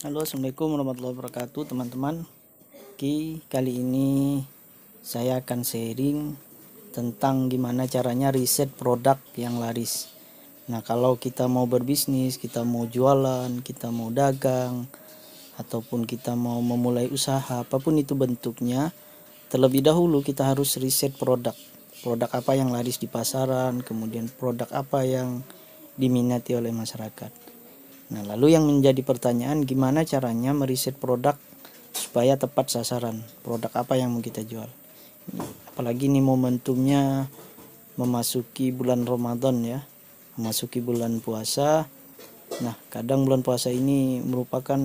Halo, assalamualaikum warahmatullahi wabarakatuh, teman-teman. Kali ini saya akan sharing tentang gimana caranya riset produk yang laris. Nah, kalau kita mau berbisnis, kita mau jualan, kita mau dagang, ataupun kita mau memulai usaha, apapun itu bentuknya, terlebih dahulu kita harus riset produk. Produk apa yang laris di pasaran, kemudian produk apa yang diminati oleh masyarakat. Nah, lalu yang menjadi pertanyaan, gimana caranya meriset produk supaya tepat sasaran? Produk apa yang mau kita jual? Apalagi ini momentumnya memasuki bulan Ramadan ya, memasuki bulan puasa. Nah, kadang bulan puasa ini merupakan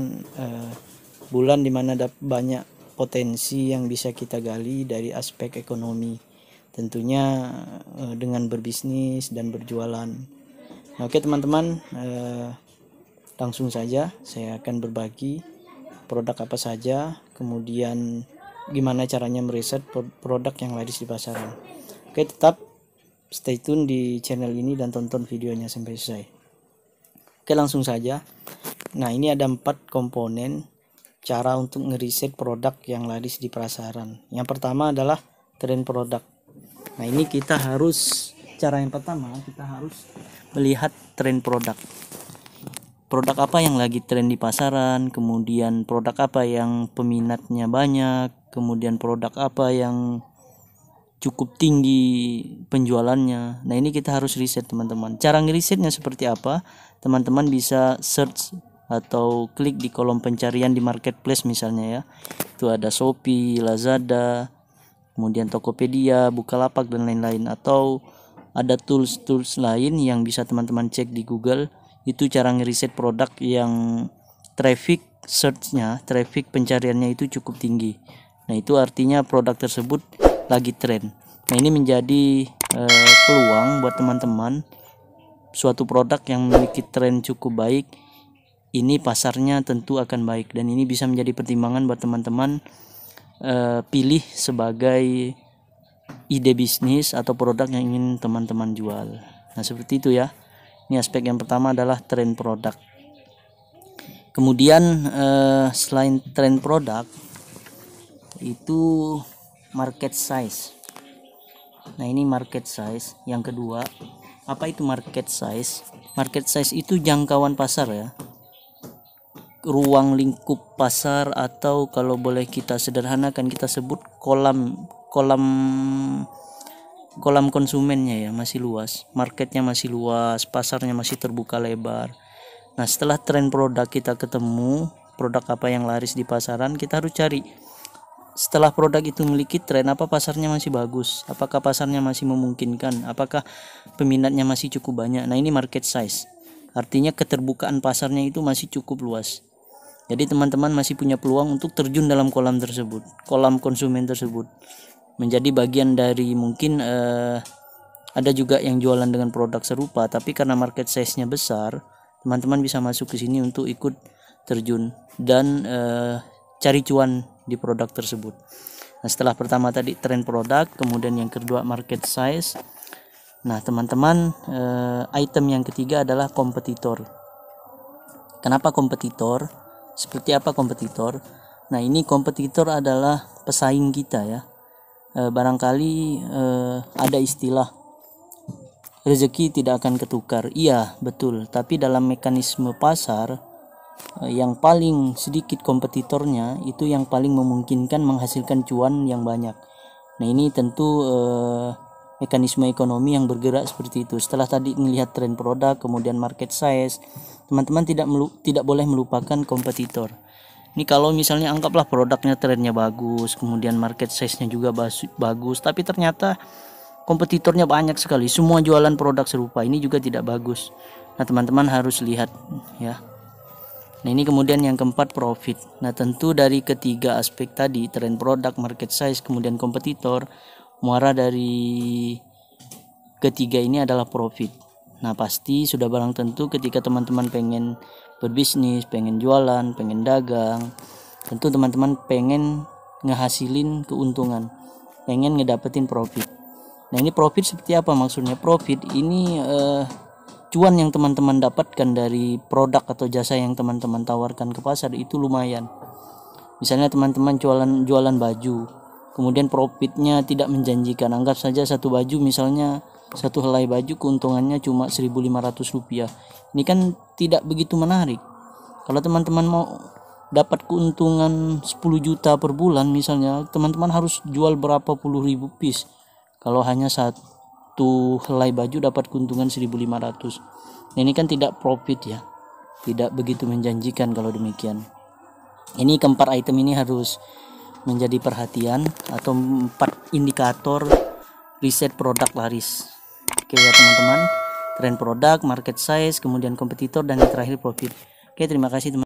bulan dimana ada banyak potensi yang bisa kita gali dari aspek ekonomi. Tentunya dengan berbisnis dan berjualan. Nah, oke teman-teman, langsung saja saya akan berbagi produk apa saja, kemudian gimana caranya meriset produk yang laris di pasaran. Oke, tetap stay tune di channel ini dan tonton videonya sampai selesai. Oke, langsung saja. Nah, ini ada 4 komponen cara untuk ngeriset produk yang laris di pasaran. Yang pertama adalah tren produk. Nah, ini cara yang pertama kita harus melihat tren produk. Produk apa yang lagi tren di pasaran, kemudian produk apa yang peminatnya banyak, kemudian produk apa yang cukup tinggi penjualannya. Nah, ini kita harus riset, teman-teman. Cara ngerisetnya seperti apa? Teman-teman bisa search atau klik di kolom pencarian di marketplace misalnya ya. Itu ada Shopee, Lazada, kemudian Tokopedia, Bukalapak dan lain-lain, atau ada tools lain yang bisa teman-teman cek di Google. Itu cara ngeriset produk yang traffic search-nya, traffic pencariannya itu cukup tinggi. Nah, itu artinya produk tersebut lagi tren. Nah, ini menjadi peluang buat teman-teman. Suatu produk yang memiliki tren cukup baik, ini pasarnya tentu akan baik, dan ini bisa menjadi pertimbangan buat teman-teman pilih sebagai ide bisnis atau produk yang ingin teman-teman jual. Nah, seperti itu ya. Ini aspek yang pertama adalah tren produk. Kemudian selain tren produk itu market size. Nah, ini market size. Yang kedua, apa itu market size? Market size itu jangkauan pasar ya. Ruang lingkup pasar, atau kalau boleh kita sederhanakan kita sebut kolam konsumennya ya, masih luas, marketnya masih luas, pasarnya masih terbuka lebar. Nah, setelah tren produk kita ketemu, produk apa yang laris di pasaran, kita harus cari setelah produk itu memiliki tren, apa pasarnya masih bagus, apakah pasarnya masih memungkinkan, apakah peminatnya masih cukup banyak. Nah, ini market size, artinya keterbukaan pasarnya itu masih cukup luas. Jadi teman-teman masih punya peluang untuk terjun dalam kolam tersebut, kolam konsumen tersebut, menjadi bagian dari mungkin ada juga yang jualan dengan produk serupa, tapi karena market size-nya besar, teman-teman bisa masuk ke sini untuk ikut terjun dan cari cuan di produk tersebut. Nah, setelah pertama tadi tren produk, kemudian yang kedua market size. Nah, teman-teman, item yang ketiga adalah kompetitor. Kenapa kompetitor? Seperti apa kompetitor? Nah, ini kompetitor adalah pesaing kita ya. Barangkali ada istilah rezeki tidak akan ketukar. Iya, betul. Tapi dalam mekanisme pasar, yang paling sedikit kompetitornya itu yang paling memungkinkan menghasilkan cuan yang banyak. Nah, ini tentu mekanisme ekonomi yang bergerak seperti itu. Setelah tadi melihat tren produk, kemudian market size, teman-teman tidak boleh melupakan kompetitor. Ini kalau misalnya anggaplah produknya trennya bagus, kemudian market size-nya juga bagus, tapi ternyata kompetitornya banyak sekali, semua jualan produk serupa, ini juga tidak bagus. Nah, teman-teman harus lihat ya. Nah, ini kemudian yang keempat, profit. Nah, tentu dari ketiga aspek tadi, tren produk, market size, kemudian kompetitor, muara dari ketiga ini adalah profit. Nah, pasti sudah barang tentu ketika teman-teman pengen berbisnis, pengen jualan, pengen dagang, tentu teman-teman pengen ngehasilin keuntungan, pengen ngedapetin profit. Nah, ini profit seperti apa maksudnya? Profit ini cuan yang teman-teman dapatkan dari produk atau jasa yang teman-teman tawarkan ke pasar itu lumayan. Misalnya teman-teman jualan baju, kemudian profitnya tidak menjanjikan. Anggap saja satu baju, misalnya satu helai baju keuntungannya cuma Rp1.500. Ini kan tidak begitu menarik. Kalau teman-teman mau dapat keuntungan 10 juta per bulan misalnya, teman-teman harus jual berapa puluh ribu piece. Kalau hanya satu helai baju dapat keuntungan 1.500. Ini kan tidak profit ya, tidak begitu menjanjikan kalau demikian. Ini keempat item ini harus menjadi perhatian atau 4 indikator riset produk laris. Oke ya teman-teman, tren produk, market size, kemudian kompetitor, dan yang terakhir profit. Oke, terima kasih teman-teman.